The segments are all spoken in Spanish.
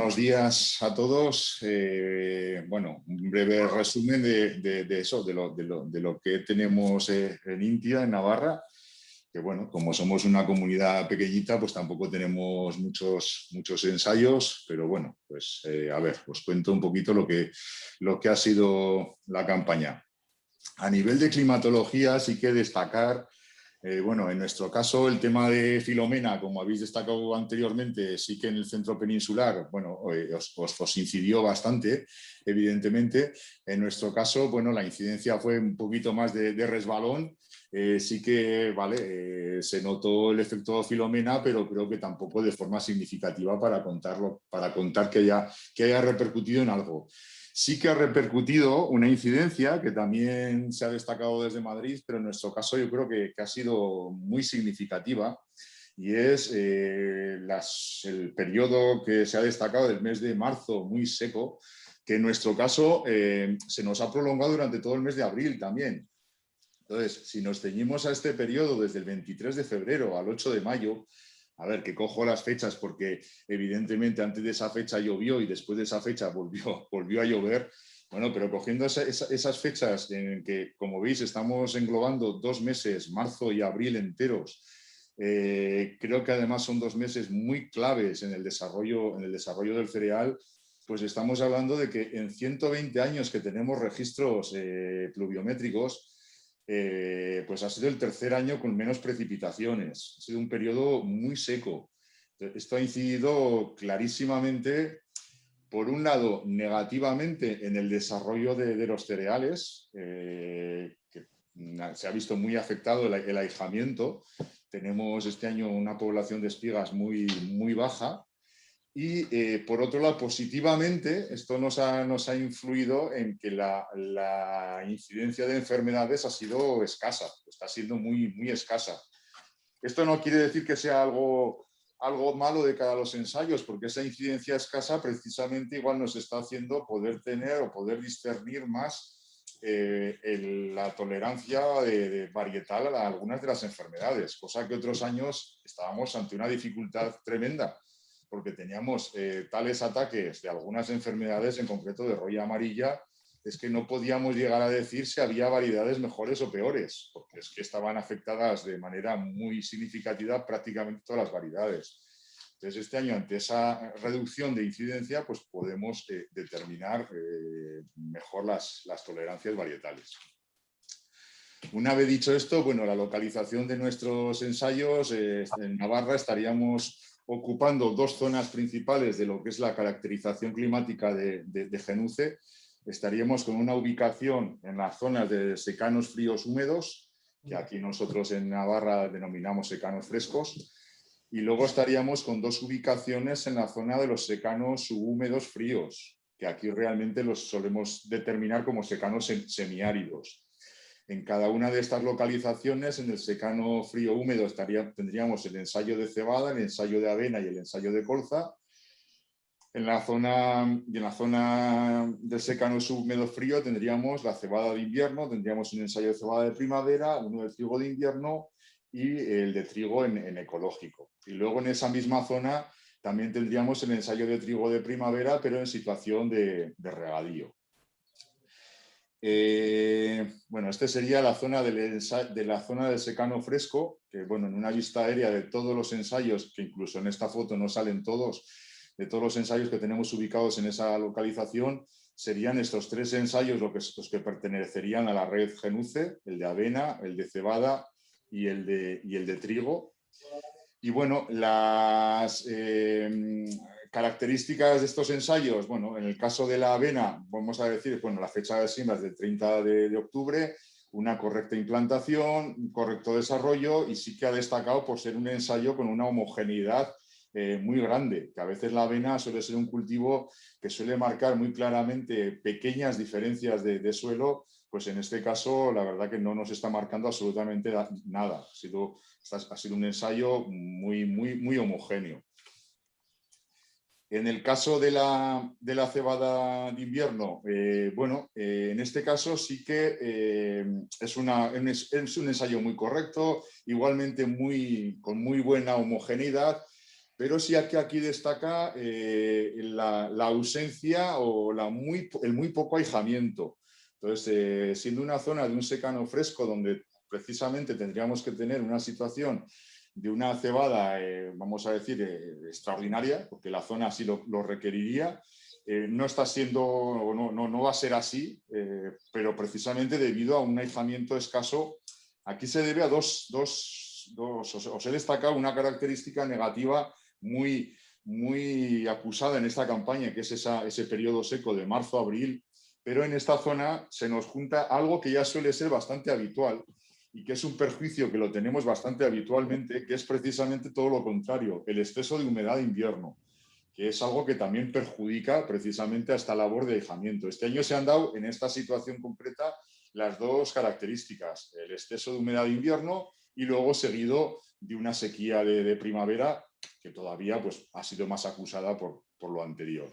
buenos días a todos. Bueno, un breve resumen de eso, de lo que tenemos en Intia, en Navarra, que bueno, como somos una comunidad pequeñita, pues tampoco tenemos muchos ensayos, pero bueno, pues a ver, os cuento un poquito lo que ha sido la campaña. A nivel de climatología sí que destacar. Bueno, en nuestro caso, el tema de Filomena, como habéis destacado anteriormente, sí que en el centro peninsular, bueno, os incidió bastante, evidentemente. En nuestro caso, bueno, la incidencia fue un poquito más de resbalón. Sí que, vale, se notó el efecto Filomena, pero creo que tampoco de forma significativa para contar que haya repercutido en algo. Sí que ha repercutido una incidencia que también se ha destacado desde Madrid, pero en nuestro caso yo creo que ha sido muy significativa, y es el periodo que se ha destacado del mes de marzo, muy seco, que en nuestro caso se nos ha prolongado durante todo el mes de abril también. Entonces, si nos ceñimos a este periodo desde el 23 de febrero al 8 de mayo, a ver, que cojo las fechas porque evidentemente antes de esa fecha llovió y después de esa fecha volvió a llover. Bueno, pero cogiendo esas fechas en que, como veis, estamos englobando 2 meses, marzo y abril enteros, creo que además son 2 meses muy claves en el desarrollo del cereal. Pues estamos hablando de que en 120 años que tenemos registros pluviométricos, pues ha sido el tercer año con menos precipitaciones. Ha sido un periodo muy seco. Esto ha incidido clarísimamente, por un lado, negativamente en el desarrollo de los cereales, que se ha visto muy afectado el ahijamiento. Tenemos este año una población de espigas muy baja. Y por otro lado, positivamente, esto nos ha influido en que la incidencia de enfermedades ha sido escasa, está siendo muy escasa. Esto no quiere decir que sea algo malo de cara a los ensayos, porque esa incidencia escasa precisamente igual nos está haciendo poder tener o poder discernir más la tolerancia varietal a algunas de las enfermedades, cosa que otros años estábamos ante una dificultad tremenda, porque teníamos tales ataques de algunas enfermedades, en concreto de roya amarilla, es que no podíamos llegar a decir si había variedades mejores o peores, porque es que estaban afectadas de manera muy significativa prácticamente todas las variedades. Entonces, este año, ante esa reducción de incidencia, pues podemos determinar mejor las tolerancias varietales. Una vez dicho esto, bueno, la localización de nuestros ensayos, en Navarra estaríamos ocupando 2 zonas principales de lo que es la caracterización climática de Genuce. Estaríamos con una ubicación en las zonas de secanos fríos húmedos, que aquí nosotros en Navarra denominamos secanos frescos, y luego estaríamos con 2 ubicaciones en la zona de los secanos subhúmedos fríos, que aquí realmente los solemos determinar como secanos semiáridos. En cada una de estas localizaciones, en el secano frío húmedo, tendríamos el ensayo de cebada, el ensayo de avena y el ensayo de colza. En la zona del secano subhúmedo frío tendríamos la cebada de invierno, tendríamos un ensayo de cebada de primavera, uno de trigo de invierno y el de trigo en ecológico. Y luego en esa misma zona también tendríamos el ensayo de trigo de primavera, pero en situación de regadío. Bueno, esta sería la zona del secano fresco, que bueno, en una vista aérea de todos los ensayos, que incluso en esta foto no salen todos, de todos los ensayos que tenemos ubicados en esa localización, serían estos 3 ensayos los que pertenecerían a la red Genuce, el de avena, el de cebada y el de trigo. Y bueno, las características de estos ensayos, bueno, en el caso de la avena, vamos a decir, bueno, la fecha de siembra es del 30 de octubre, una correcta implantación, un correcto desarrollo, y sí que ha destacado por ser un ensayo con una homogeneidad muy grande, que a veces la avena suele ser un cultivo que suele marcar muy claramente pequeñas diferencias de suelo. Pues en este caso, la verdad que no nos está marcando absolutamente nada. Ha sido un ensayo muy homogéneo. En el caso de la cebada de invierno, bueno, en este caso sí que es un ensayo muy correcto, igualmente con muy buena homogeneidad, pero sí que aquí destaca la ausencia o el muy poco ahijamiento. Entonces, siendo una zona de un secano fresco donde precisamente tendríamos que tener una situación de una cebada, vamos a decir, extraordinaria, porque la zona así lo requeriría, no está siendo, o no va a ser así, pero precisamente debido a un ahijamiento escaso, aquí se debe a os he destacado una característica negativa muy acusada en esta campaña, que es ese periodo seco de marzo a abril, pero en esta zona se nos junta algo que ya suele ser bastante habitual y que es un perjuicio que lo tenemos bastante habitualmente, que es precisamente todo lo contrario, el exceso de humedad de invierno, que es algo que también perjudica precisamente a esta labor de ahijamiento. Este año se han dado en esta situación concreta las dos características, el exceso de humedad de invierno y luego seguido de una sequía de primavera que todavía pues, ha sido más acusada por lo anterior.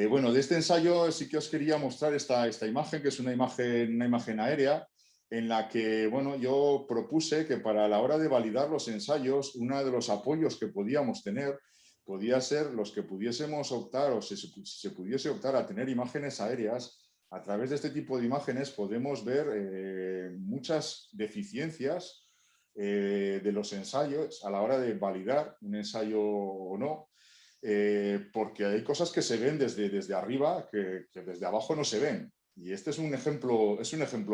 Bueno, de este ensayo sí que os quería mostrar esta imagen, que es una imagen aérea, en la que bueno, yo propuse que para la hora de validar los ensayos, uno de los apoyos que podíamos tener podía ser los que pudiésemos optar, o si se pudiese optar a tener imágenes aéreas. A través de este tipo de imágenes podemos ver muchas deficiencias de los ensayos a la hora de validar un ensayo o no, porque hay cosas que se ven desde arriba que desde abajo no se ven. Y este es un ejemplo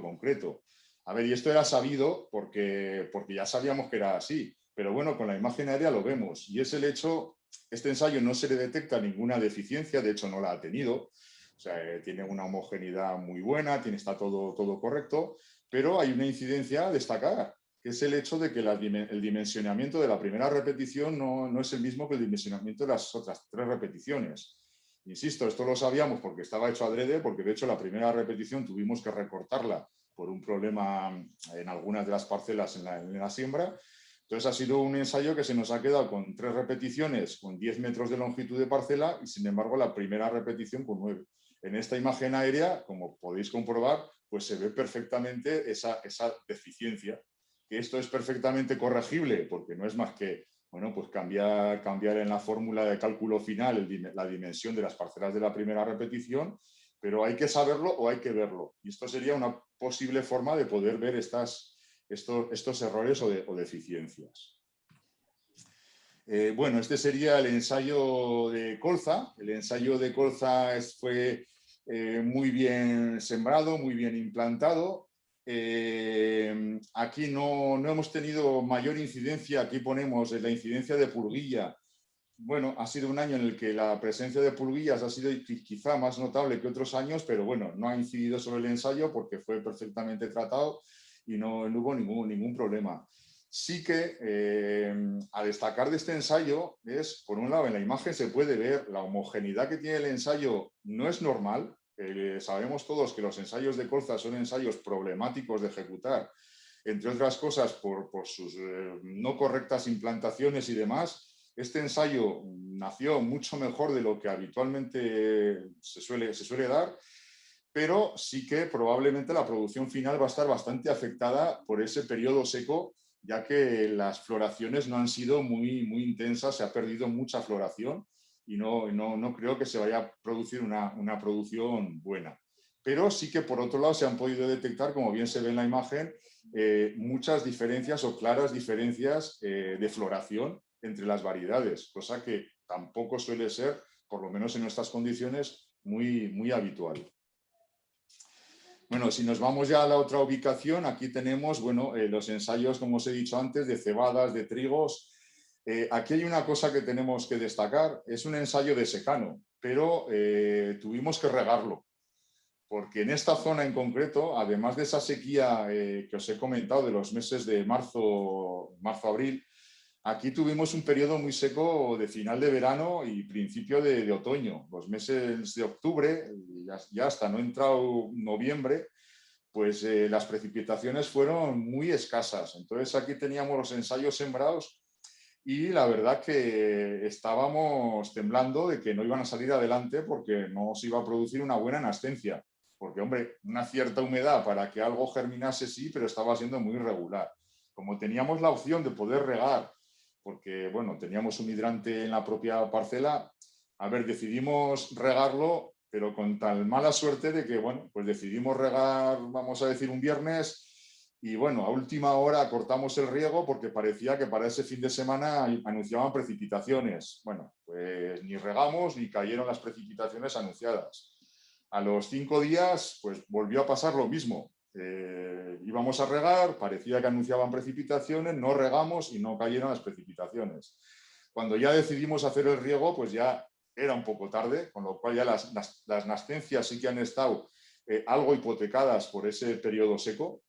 concreto. A ver, y esto era sabido porque ya sabíamos que era así, pero bueno, con la imagen aérea lo vemos. Y es el hecho, este ensayo no se le detecta ninguna deficiencia, de hecho no la ha tenido. O sea, tiene una homogeneidad muy buena, está todo correcto, pero hay una incidencia destacada, que es el hecho de que el dimensionamiento de la primera repetición no es el mismo que el dimensionamiento de las otras 3 repeticiones. Insisto, esto lo sabíamos porque estaba hecho adrede, porque de hecho la primera repetición tuvimos que recortarla por un problema en algunas de las parcelas en la siembra. Entonces ha sido un ensayo que se nos ha quedado con 3 repeticiones, con 10 metros de longitud de parcela y sin embargo la primera repetición con 9. En esta imagen aérea, como podéis comprobar, pues se ve perfectamente esa deficiencia, que esto es perfectamente corregible porque no es más que bueno, pues cambiar en la fórmula de cálculo final la dimensión de las parcelas de la primera repetición, pero hay que saberlo o hay que verlo. Y esto sería una posible forma de poder ver estos errores o deficiencias. Bueno, este sería el ensayo de colza. El ensayo de colza fue muy bien sembrado, muy bien implantado. Aquí no hemos tenido mayor incidencia, aquí ponemos la incidencia de purguilla. Bueno, ha sido un año en el que la presencia de purguillas ha sido quizá más notable que otros años, pero bueno, no ha incidido sobre el ensayo porque fue perfectamente tratado y no hubo ningún problema. Sí que a destacar de este ensayo es, por un lado, en la imagen se puede ver la homogeneidad que tiene el ensayo, no es normal. Sabemos todos que los ensayos de colza son ensayos problemáticos de ejecutar, entre otras cosas por sus no correctas implantaciones y demás. Este ensayo nació mucho mejor de lo que habitualmente se suele dar, pero sí que probablemente la producción final va a estar bastante afectada por ese periodo seco, ya que las floraciones no han sido muy intensas, se ha perdido mucha floración y no creo que se vaya a producir una producción buena. Pero sí que por otro lado se han podido detectar, como bien se ve en la imagen, muchas diferencias o claras diferencias de floración entre las variedades, cosa que tampoco suele ser, por lo menos en nuestras condiciones, muy habitual. Bueno, si nos vamos ya a la otra ubicación, aquí tenemos los ensayos, como os he dicho antes, de cebadas, de trigos. Aquí hay una cosa que tenemos que destacar, es un ensayo de secano, pero tuvimos que regarlo, porque en esta zona en concreto, además de esa sequía que os he comentado de los meses de marzo-abril, aquí tuvimos un periodo muy seco de final de verano y principio de otoño. Los meses de octubre, ya hasta no ha entrado noviembre, pues las precipitaciones fueron muy escasas. Entonces aquí teníamos los ensayos sembrados y la verdad que estábamos temblando de que no iban a salir adelante porque no se iba a producir una buena nascencia. Porque, hombre, una cierta humedad para que algo germinase sí, pero estaba siendo muy irregular. Como teníamos la opción de poder regar porque, bueno, teníamos un hidrante en la propia parcela. A ver, decidimos regarlo, pero con tal mala suerte de que, bueno, pues decidimos regar, vamos a decir, un viernes y, bueno, a última hora cortamos el riego porque parecía que para ese fin de semana anunciaban precipitaciones. Bueno, pues ni regamos ni cayeron las precipitaciones anunciadas. A los 5 días, pues volvió a pasar lo mismo. Íbamos a regar, parecía que anunciaban precipitaciones, no regamos y no cayeron las precipitaciones. Cuando ya decidimos hacer el riego, pues ya era un poco tarde, con lo cual ya las nascencias sí que han estado algo hipotecadas por ese periodo seco.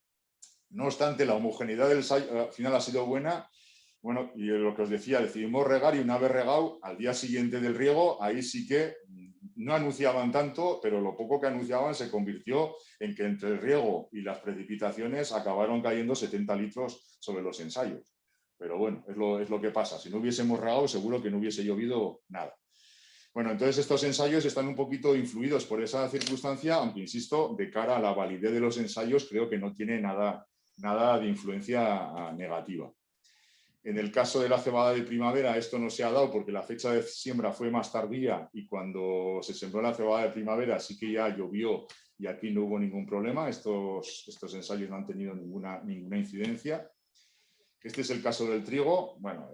No obstante, la homogeneidad del ensayo al final ha sido buena. Bueno, y lo que os decía, decidimos regar y una vez regado, al día siguiente del riego, ahí sí que no anunciaban tanto, pero lo poco que anunciaban se convirtió en que entre el riego y las precipitaciones acabaron cayendo 70 litros sobre los ensayos. Pero bueno, es lo que pasa. Si no hubiésemos regado, seguro que no hubiese llovido nada. Bueno, entonces estos ensayos están un poquito influidos por esa circunstancia, aunque insisto, de cara a la validez de los ensayos, creo que no tiene nada de influencia negativa. En el caso de la cebada de primavera, esto no se ha dado porque la fecha de siembra fue más tardía y cuando se sembró la cebada de primavera sí que ya llovió y aquí no hubo ningún problema. Estos ensayos no han tenido ninguna incidencia. Este es el caso del trigo. Bueno,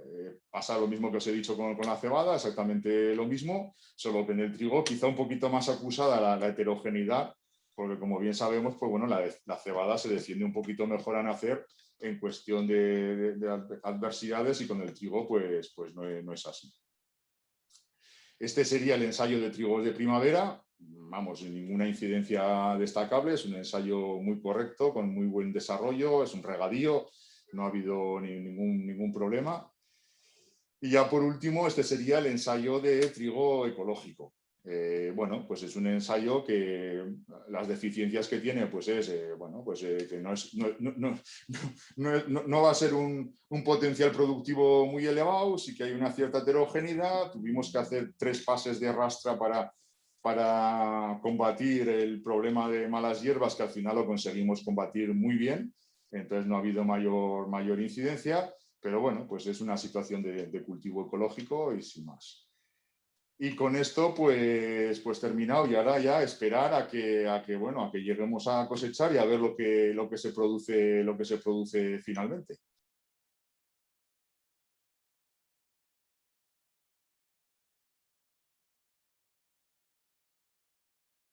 pasa lo mismo que os he dicho con la cebada, exactamente lo mismo, solo que en el trigo quizá un poquito más acusada la heterogeneidad, porque como bien sabemos, pues bueno, la cebada se defiende un poquito mejor a nacer en cuestión de adversidades y con el trigo pues no es así. Este sería el ensayo de trigos de primavera. Vamos, sin ninguna incidencia destacable, es un ensayo muy correcto, con muy buen desarrollo, es un regadío, no ha habido ningún problema. Y ya por último, este sería el ensayo de trigo ecológico. Bueno, pues es un ensayo que las deficiencias que tiene pues es que no va a ser un potencial productivo muy elevado, sí que hay una cierta heterogeneidad. Tuvimos que hacer 3 fases de rastra para combatir el problema de malas hierbas, que al final lo conseguimos combatir muy bien, entonces no ha habido mayor incidencia, pero bueno, pues es una situación de cultivo ecológico y sin más. Y con esto pues terminado y ahora ya esperar a que lleguemos a cosechar y a ver lo que se produce finalmente.